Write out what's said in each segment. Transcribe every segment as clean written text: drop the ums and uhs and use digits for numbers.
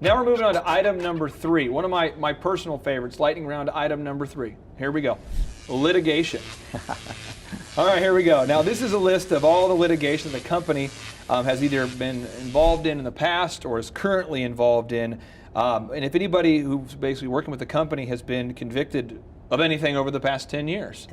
Now we're moving on to item number 3. One of my personal favorites, lightning round item number 3. Here we go. Litigation. All right, here we go. Now this is a list of all the litigation the company has either been involved in the past or is currently involved in. And if anybody who's basically working with the company has been convicted of anything over the past 10 years.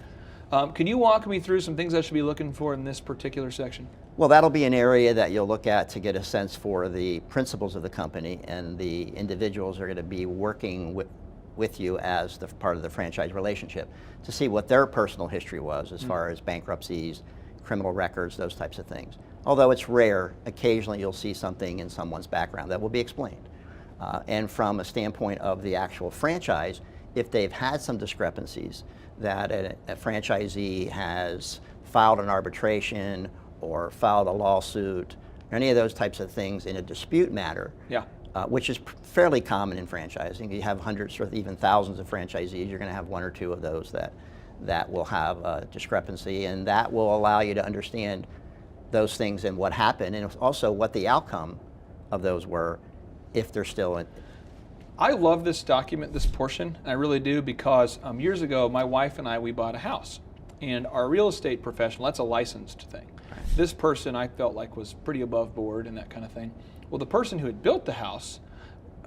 Can you walk me through some things I should be looking for in this particular section? Well, that'll be an area that you'll look at to get a sense for the principles of the company, and the individuals are going to be working with you as the part of the franchise relationship to see what their personal history was as far as bankruptcies, criminal records, those types of things. Although it's rare, occasionally you'll see something in someone's background that will be explained. And from a standpoint of the actual franchise, if they've had some discrepancies, that a franchisee has filed an arbitration or filed a lawsuit, or any of those types of things in a dispute matter, which is fairly common in franchising. You have hundreds or even thousands of franchisees, you're going to have one or two of those that will have a discrepancy, and that will allow you to understand those things and what happened, and also what the outcome of those were, if they're still in. I love this document, this portion, and I really do, because years ago, my wife and I, we bought a house. And our real estate professional, that's a licensed thing. Right. This person I felt like was pretty above board and that kind of thing. Well, the person who had built the house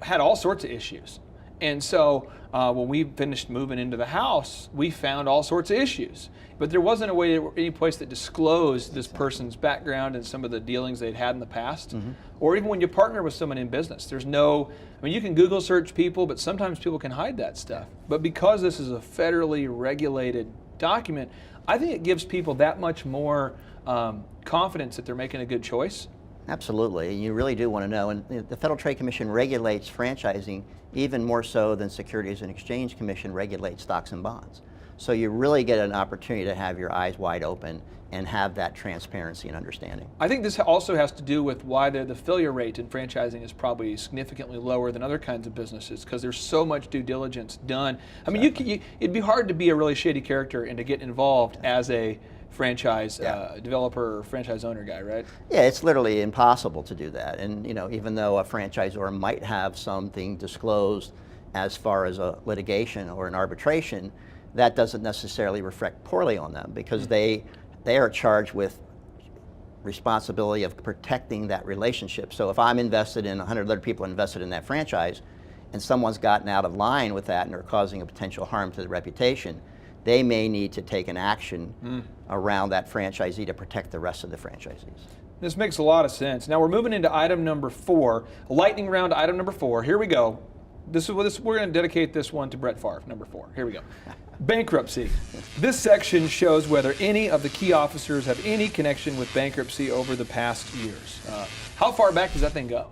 had all sorts of issues. And so when we finished moving into the house, we found all sorts of issues. But there wasn't a way, any place that disclosed this person's background and some of the dealings they'd had in the past. Or even when you partner with someone in business, there's no, I mean, you can Google search people, but sometimes people can hide that stuff. But because this is a federally regulated document, I think it gives people that much more confidence that they're making a good choice. Absolutely, you really do want to know, and the Federal Trade Commission regulates franchising even more so than Securities and Exchange Commission regulates stocks and bonds. So you really get an opportunity to have your eyes wide open and have that transparency and understanding. I think this also has to do with why the failure rate in franchising is probably significantly lower than other kinds of businesses, because there's so much due diligence done. I mean, it'd be hard to be a really shady character and to get involved as a franchise developer or franchise owner guy, right? Yeah, it's literally impossible to do that. And you know, even though a franchisor might have something disclosed as far as a litigation or an arbitration, that doesn't necessarily reflect poorly on them, because they are charged with responsibility of protecting that relationship. So if I'm invested in 100 other people invested in that franchise, and someone's gotten out of line with that and are causing a potential harm to the reputation, they may need to take an action around that franchisee to protect the rest of the franchisees. This makes a lot of sense. Now we're moving into item number 4, lightning round item number 4. Here we go. We're going to dedicate this one to Brett Favre, number 4. Here we go. Bankruptcy. This section shows whether any of the key officers have any connection with bankruptcy over the past years. How far back does that thing go?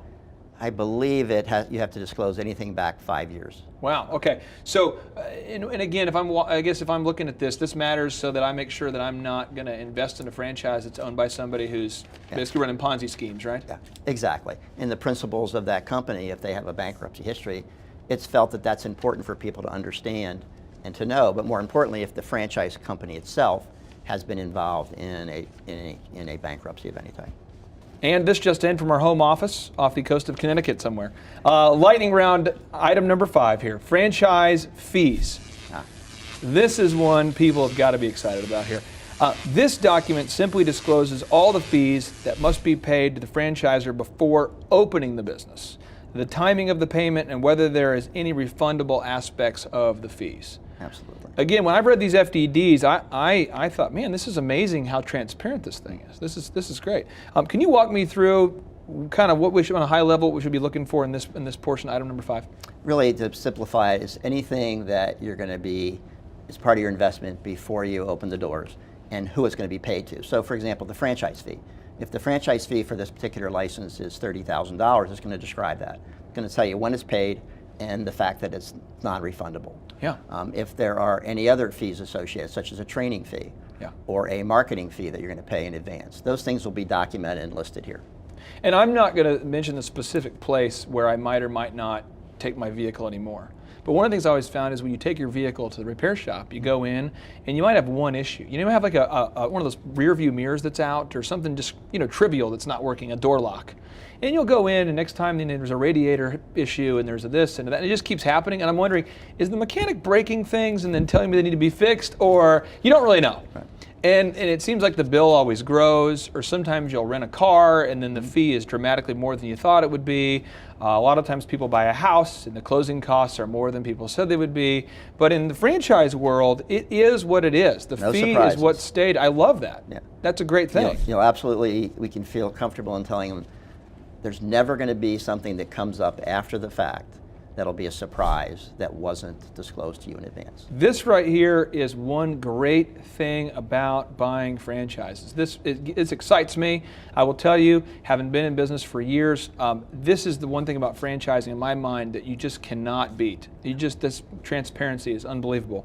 I believe you have to disclose anything back 5 years. Wow. Okay. So, and again, if I'm looking at this matters so that I make sure that I'm not going to invest in a franchise that's owned by somebody who's basically running Ponzi schemes, right? Yeah, exactly. And the principles of that company, if they have a bankruptcy history, it's felt that that's important for people to understand and to know. But more importantly, if the franchise company itself has been involved in a bankruptcy of any type. And this just in from our home office off the coast of Connecticut somewhere. Lightning round item number 5 here, franchise fees. This is one people have got to be excited about here. This document simply discloses all the fees that must be paid to the franchisor before opening the business, the timing of the payment, and whether there is any refundable aspects of the fees. Absolutely. Again, when I've read these FDDs, I thought, man, this is amazing how transparent this thing is. This is great. Can you walk me through kind of what we should, on a high level, what we should be looking for in this portion, item number 5? Really, to simplify it, is anything that you're going to be as part of your investment before you open the doors, and who it's going to be paid to. So, for example, the franchise fee. If the franchise fee for this particular license is $30,000, it's going to describe that. It's going to tell you when it's paid and the fact that it's non-refundable. Yeah. If there are any other fees associated, such as a training fee or a marketing fee that you're going to pay in advance, those things will be documented and listed here. And I'm not going to mention the specific place where I might or might not take my vehicle anymore. But one of the things I always found is when you take your vehicle to the repair shop, you go in and you might have one issue. You might have like one of those rear view mirrors that's out, or something just trivial that's not working, a door lock. And you'll go in, and next time then there's a radiator issue, and there's a this and that, and it just keeps happening. And I'm wondering, is the mechanic breaking things and then telling me they need to be fixed, or you don't really know? Right. And it seems like the bill always grows, or sometimes you'll rent a car and then the fee is dramatically more than you thought it would be. A lot of times people buy a house and the closing costs are more than people said they would be. But in the franchise world, it is what it is. The fee is what stayed. I love that. Yeah. That's a great thing. Absolutely, we can feel comfortable in telling them there's never going to be something that comes up after the fact that'll be a surprise that wasn't disclosed to you in advance. This right here is one great thing about buying franchises. It excites me. I will tell you, having been in business for years, this is the one thing about franchising in my mind that you just cannot beat. This transparency is unbelievable.